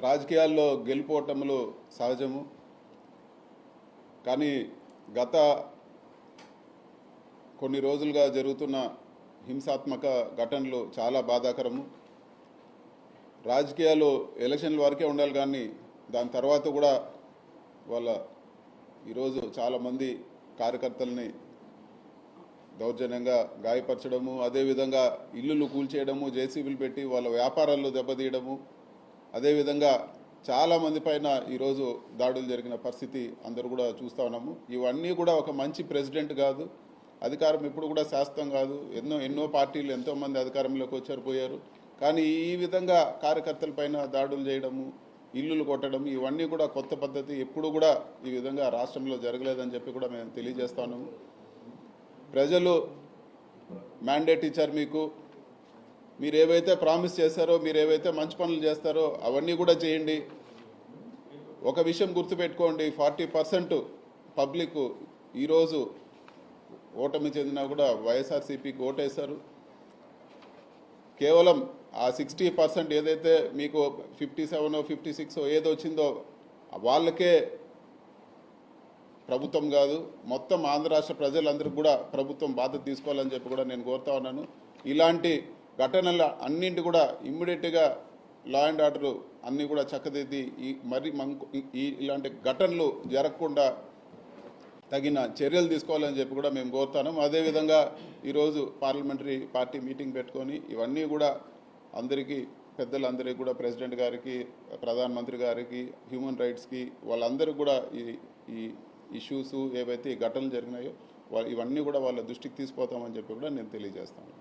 రాజకీయాల్లో గెలుపోటములు సహజము. కానీ గత కొన్ని రోజులుగా జరుగుతున్న హింసాత్మక ఘటనలు చాలా బాధాకరము. రాజకీయాలు ఎలక్షన్ల వరకే ఉండాలి, కానీ దాని తర్వాత కూడా ఈరోజు చాలామంది కార్యకర్తల్ని దౌర్జన్యంగా గాయపరచడము, అదేవిధంగా ఇల్లులు కూల్చేయడము, జేసీబీలు పెట్టి వాళ్ళ వ్యాపారాల్లో దెబ్బతీయడము, అదేవిధంగా చాలామంది పైన ఈరోజు దాడులు జరిగిన పరిస్థితి అందరూ కూడా చూస్తూ ఉన్నాము. ఇవన్నీ కూడా ఒక మంచి ప్రెసిడెంట్ కాదు, అధికారం ఇప్పుడు కూడా శాశ్వతం కాదు. ఎన్నో పార్టీలు ఎంతోమంది అధికారంలోకి వచ్చారు, పోయారు. కానీ ఈ విధంగా కార్యకర్తల పైన దాడులు చేయడము, ఇల్లులు కొట్టడం, ఇవన్నీ కూడా కొత్త పద్ధతి. ఎప్పుడు కూడా ఈ విధంగా రాష్ట్రంలో జరగలేదని చెప్పి కూడా మేము తెలియజేస్తా ఉన్నాము. ప్రజలు మ్యాండేట్ ఇచ్చారు మీకు. మీరు ఏవైతే ప్రామిస్ చేస్తారో, మీరు ఏవైతే మంచి పనులు చేస్తారో అవన్నీ కూడా చేయండి. ఒక విషయం గుర్తుపెట్టుకోండి, 40% పబ్లిక్ ఈరోజు ఓటమి చెందినా కూడా వైఎస్ఆర్సీపీకి ఓటేశారు. కేవలం ఆ 60% ఏదైతే మీకు 57 56 ఏదో వచ్చిందో వాళ్ళకే ప్రభుత్వం కాదు, మొత్తం ఆంధ్ర రాష్ట్ర ప్రజలందరికీ కూడా ప్రభుత్వం బాధ్యత తీసుకోవాలని చెప్పి కూడా నేను కోరుతా ఉన్నాను. ఇలాంటి ఘటనల అన్నింటి కూడా ఇమ్మీడియట్గా లా అండ్ ఆర్డర్ అన్నీ కూడా చక్కదిద్ది ఇలాంటి ఘటనలు జరగకుండా తగిన చర్యలు తీసుకోవాలని చెప్పి కూడా మేము కోరుతాను. అదేవిధంగా ఈరోజు పార్లమెంటరీ పార్టీ మీటింగ్ పెట్టుకొని ఇవన్నీ కూడా అందరికీ, పెద్దలందరికీ కూడా, ప్రెసిడెంట్ గారికి, ప్రధానమంత్రి గారికి, హ్యూమన్ రైట్స్కి, వాళ్ళందరికీ కూడా ఈ ఇష్యూస్ ఏవైతే ఈ ఘటనలు జరిగినాయో ఇవన్నీ కూడా వాళ్ళ దృష్టికి తీసుకుపోతామని చెప్పి కూడా నేను తెలియజేస్తాను.